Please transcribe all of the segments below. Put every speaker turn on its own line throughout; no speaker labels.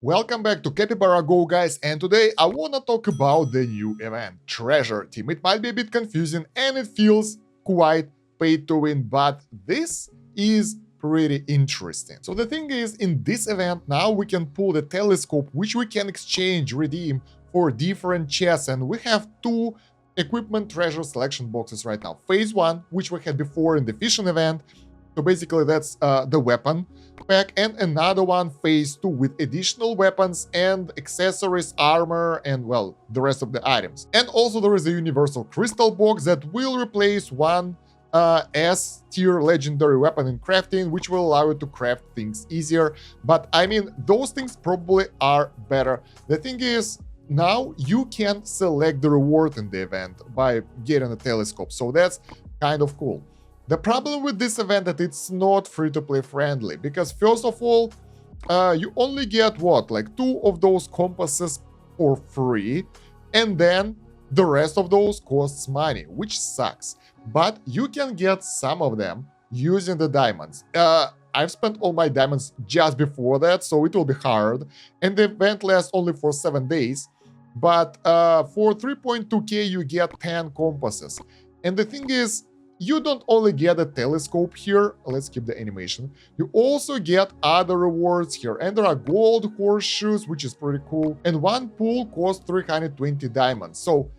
Welcome back to Capybara Go, guys, and today I wanna talk about the new event, Treasure Team. It might be a bit confusing and it feels quite pay to win, but this is pretty interesting. So the thing is, in this event, now we can pull the telescope, which we can exchange, redeem for different chests, and we have two equipment treasure selection boxes right now. Phase 1, which we had before in the fishing event, so basically that's the weapon pack, and another one, phase 2, with additional weapons and accessories, armor, and well, the rest of the items. And also there is a universal crystal box that will replace one S tier legendary weapon in crafting, which will allow you to craft things easier. But I mean, those things probably are better. The thing is, now you can select the reward in the event by getting a telescope, so that's kind of cool. The problem with this event that it's not free-to-play friendly, because first of all, you only get what, like 2 of those compasses for free, and then the rest of those costs money, which sucks. But you can get some of them using the diamonds. I've spent all my diamonds just before that, so it will be hard, and the event lasts only for 7 days. But for 3.2k you get 10 compasses. And the thing is, you don't only get a telescope here, let's keep the animation, you also get other rewards here, and there are gold horseshoes, which is pretty cool, and one pool costs 320 diamonds. So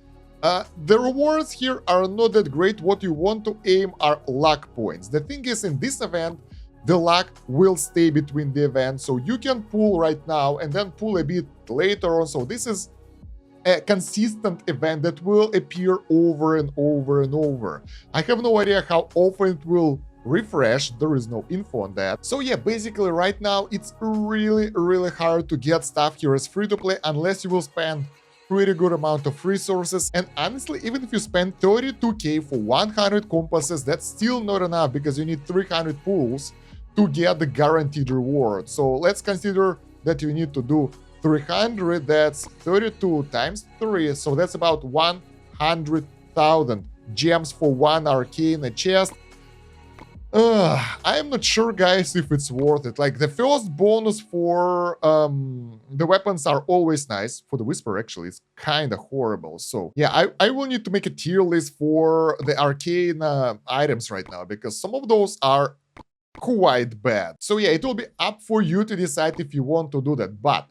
the rewards here are not that great. What you want to aim are luck points. The thing is, in this event, the luck will stay between the events, so you can pull right now and then pull a bit later on, so this is a consistent event that will appear over and over and over. I have no idea how often it will refresh, there is no info on that. So yeah, basically right now it's really hard to get stuff here as free-to-play unless you will spend pretty good amount of resources. And honestly, even if you spend 32k for 100 compasses, that's still not enough, because you need 300 pulls to get the guaranteed reward. So let's consider that you need to do 300, that's 32 times 3, so that's about 100,000 gems for one arcane chest. I'm not sure, guys, if it's worth it. Like, the first bonus for the weapons are always nice. For the Whisper, actually, it's kind of horrible. So yeah, I will need to make a tier list for the arcane items right now, because some of those are quite bad. So yeah, it will be up for you to decide if you want to do that. But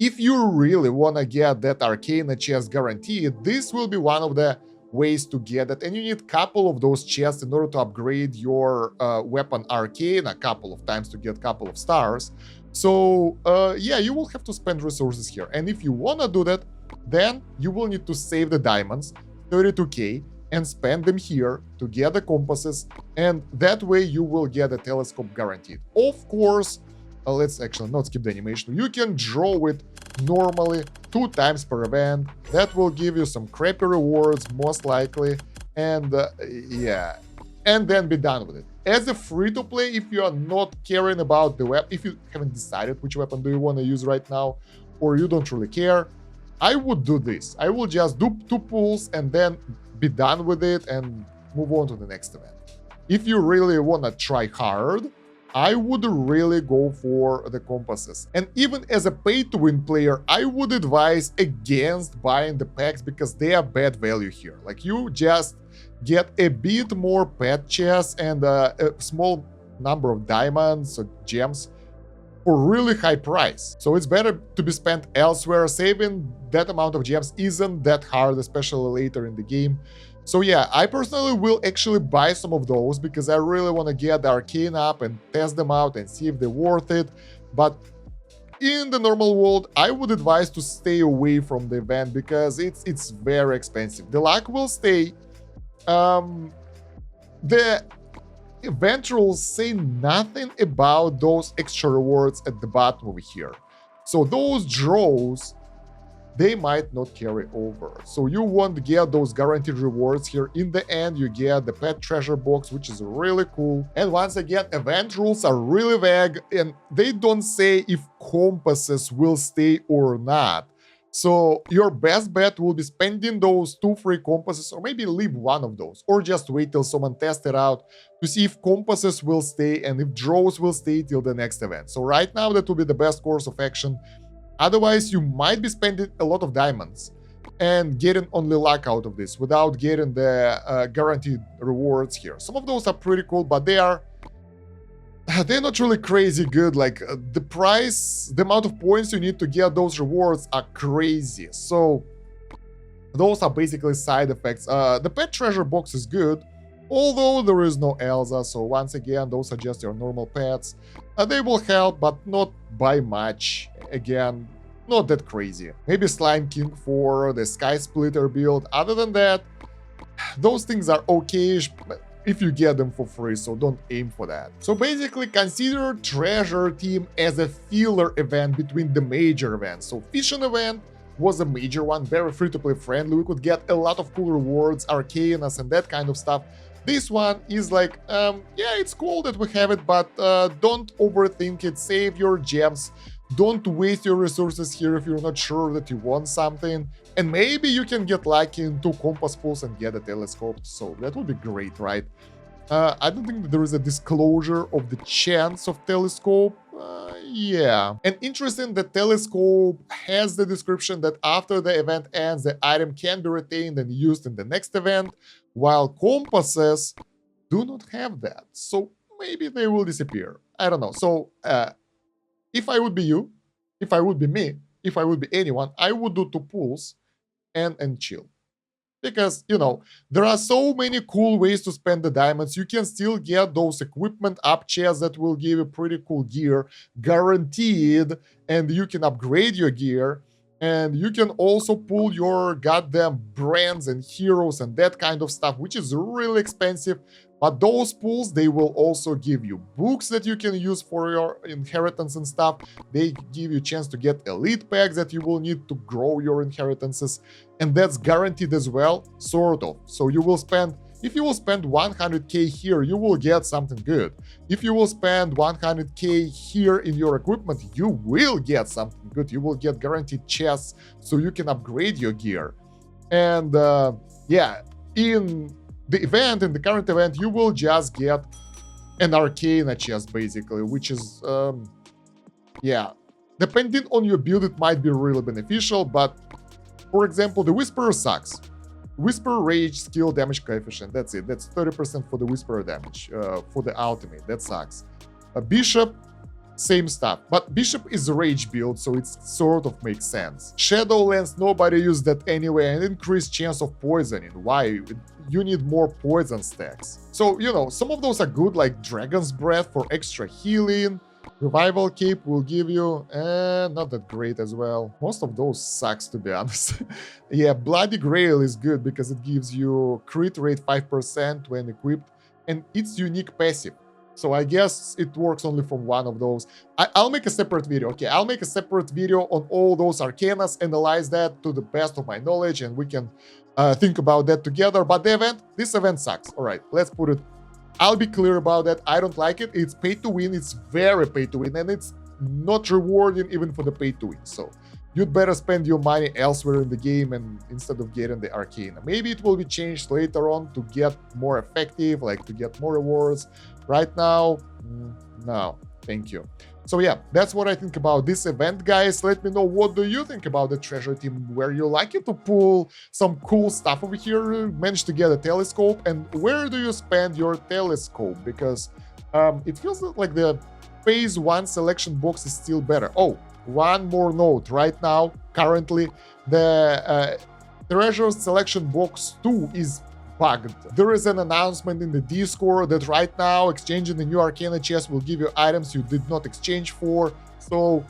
if you really want to get that arcane chest guaranteed, this will be one of the ways to get it, and you need a couple of those chests in order to upgrade your weapon arcane a couple of times to get a couple of stars. So yeah, you will have to spend resources here, and if you want to do that, then you will need to save the diamonds, 32k, and spend them here to get the compasses, and that way you will get a telescope guaranteed. Of course, let's actually not skip the animation. You can draw it normally 2 times per event. That will give you some crappy rewards, most likely, and yeah, and then be done with it. As a free-to-play, if you are not caring about the weapon, if you haven't decided which weapon do you want to use right now, or you don't really care, I would do this. I will just do 2 pulls and then be done with it and move on to the next event. If you really want to try hard, I would really go for the compasses. And even as a pay-to-win player, I would advise against buying the packs, because they are bad value here. Like, you just get a bit more pet chests and a small number of diamonds or gems for really high price. So it's better to be spent elsewhere. Saving that amount of gems isn't that hard, especially later in the game. So yeah, I personally will actually buy some of those, because I really want to get the arcane up and test them out and see if they're worth it. But in the normal world, I would advise to stay away from the event, because it's very expensive. The luck will stay. The event rules say nothing about those extra rewards at the bottom over here. So those draws, they might not carry over. So you won't get those guaranteed rewards here. In the end, you get the pet treasure box, which is really cool. And once again, event rules are really vague, and they don't say if compasses will stay or not. So your best bet will be spending those 2 free compasses, or maybe leave one of those, or just wait till someone tests it out to see if compasses will stay and if draws will stay till the next event. So right now, that will be the best course of action. Otherwise, you might be spending a lot of diamonds and getting only luck out of this without getting the guaranteed rewards here. Some of those are pretty cool, but they're not really crazy good. Like the price, the amount of points you need to get those rewards are crazy. So those are basically side effects. The pet treasure box is good, although there is no Elsa. So once again, those are just your normal pets. They will help, but not by much. Again, not that crazy. Maybe Slime King for the Sky Splitter build. Other than that, those things are okay-ish if you get them for free, so don't aim for that. So basically, consider Treasure Team as a filler event between the major events. So Fishing event was a major one, very free-to-play friendly. We could get a lot of cool rewards, arcanas, and that kind of stuff. This one is like, yeah, it's cool that we have it, but don't overthink it. Save your gems. Don't waste your resources here if you're not sure that you want something. And maybe you can get lucky in 2 compass pools and get a telescope. So that would be great, right? I don't think that there is a disclosure of the chance of telescope. Yeah. And interesting, the telescope has the description that after the event ends, the item can be retained and used in the next event, while compasses do not have that. So maybe they will disappear. I don't know. So if I would be you, if I would be me, if I would be anyone, I would do 2 pools and chill. Because, you know, there are so many cool ways to spend the diamonds. You can still get those equipment up chests that will give you pretty cool gear, guaranteed, and you can upgrade your gear. And you can also pull your goddamn brands and heroes and that kind of stuff, which is really expensive. But those pools, they will also give you books that you can use for your inheritance and stuff. They give you a chance to get elite packs that you will need to grow your inheritances. And that's guaranteed as well, sort of. So you will spend, if you will spend 100k here, you will get something good. If you will spend 100k here in your equipment, you will get something good. You will get guaranteed chests so you can upgrade your gear. And yeah, in the event, in the current event, you will just get an arcane chest, basically, which is, yeah, depending on your build, it might be really beneficial, but, for example, the Whisperer sucks. Whisper Rage skill damage coefficient, that's it. That's 30% for the Whisperer damage, for the ultimate, that sucks. A Bishop, same stuff, but Bishop is a rage build, so it sort of makes sense. Shadowlands, nobody used that anyway, and increased chance of poisoning. Why? You need more poison stacks. So, you know, some of those are good, like Dragon's Breath for extra healing. Revival Cape will give you, not that great as well. Most of those sucks, to be honest. Yeah, Bloody Grail is good because it gives you crit rate 5% when equipped, and it's unique passive. So I guess it works only from one of those. I'll make a separate video, okay? I'll make a separate video on all those arcanas, analyze that to the best of my knowledge, and we can think about that together. But the event, this event sucks. All right, let's put it. I'll be clear about that. I don't like it. It's pay to win. It's very pay to win, and it's not rewarding even for the pay to win. So you'd better spend your money elsewhere in the game and instead of getting the arcane. Maybe it will be changed later on to get more effective, like to get more rewards. Right now, no, thank you. So yeah, that's what I think about this event, guys. Let me know, what do you think about the treasure team? Were you lucky to pull some cool stuff over here, managed to get a telescope, and where do you spend your telescope? Because it feels like the phase 1 selection box is still better. Oh, one more note. Right now, currently, the treasure selection box 2 is bugged. There is an announcement in the Discord that right now exchanging the new Arcana chest will give you items you did not exchange for. So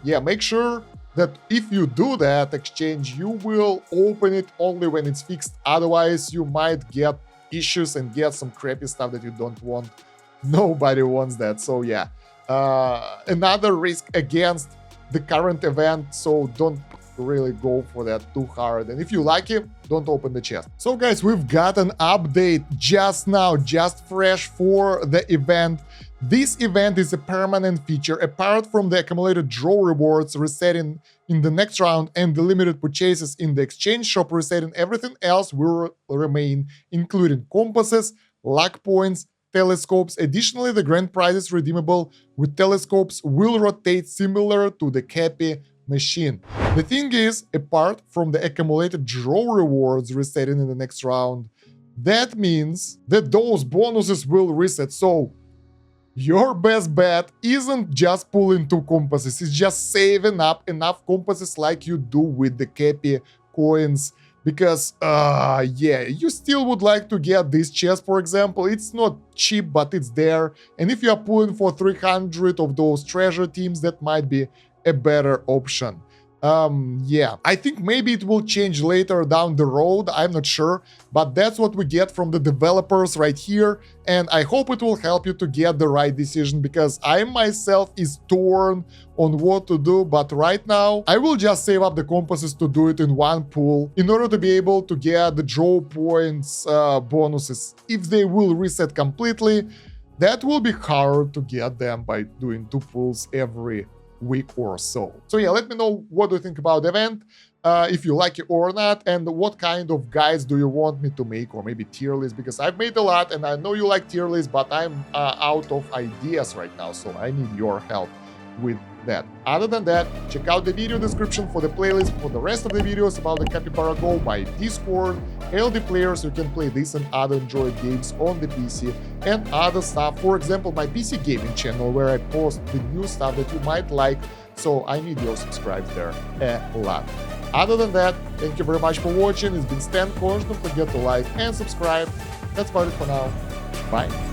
yeah, make sure that if you do that exchange, you will open it only when it's fixed. Otherwise, you might get issues and get some crappy stuff that you don't want. Nobody wants that. So yeah, another risk against the current event. So don't really go for that too hard, and if you like it, don't open the chest. So guys, we've got an update just now, just fresh for the event. This event is a permanent feature. Apart from the accumulated draw rewards resetting in the next round and the limited purchases in the exchange shop resetting, everything else will remain, including compasses, luck points, telescopes. Additionally, the grand prizes redeemable with telescopes will rotate similar to the Capybara machine. The thing is, apart from the accumulated draw rewards resetting in the next round, that means that those bonuses will reset. So your best bet isn't just pulling 2 compasses, it's just saving up enough compasses like you do with the Cappy coins. Because, yeah, you still would like to get this chest, for example. It's not cheap, but it's there. And if you are pulling for 300 of those treasure teams, that might be a better option. Yeah, I think maybe it will change later down the road, I'm not sure, but that's what we get from the developers right here, and I hope it will help you to get the right decision, because I myself is torn on what to do, but right now I will just save up the compasses to do it in one pool in order to be able to get the draw points bonuses. If they will reset completely, that will be hard to get them by doing 2 pools every week or so. So yeah, let me know what do you think about the event, if you like it or not, and what kind of guides do you want me to make, or maybe tier list, because I've made a lot and I know you like tier list, but I'm out of ideas right now, so I need your help with that. Other than that, check out the video description for the playlist for the rest of the videos about the Capybara Go, my Discord, LD players who can play this and other Android games on the PC, and other stuff. For example, my PC gaming channel where I post the new stuff that you might like, so I need your subscribes there a lot. Other than that, thank you very much for watching. It's been Stan Kosh. Don't forget to like and subscribe. That's about it for now. Bye.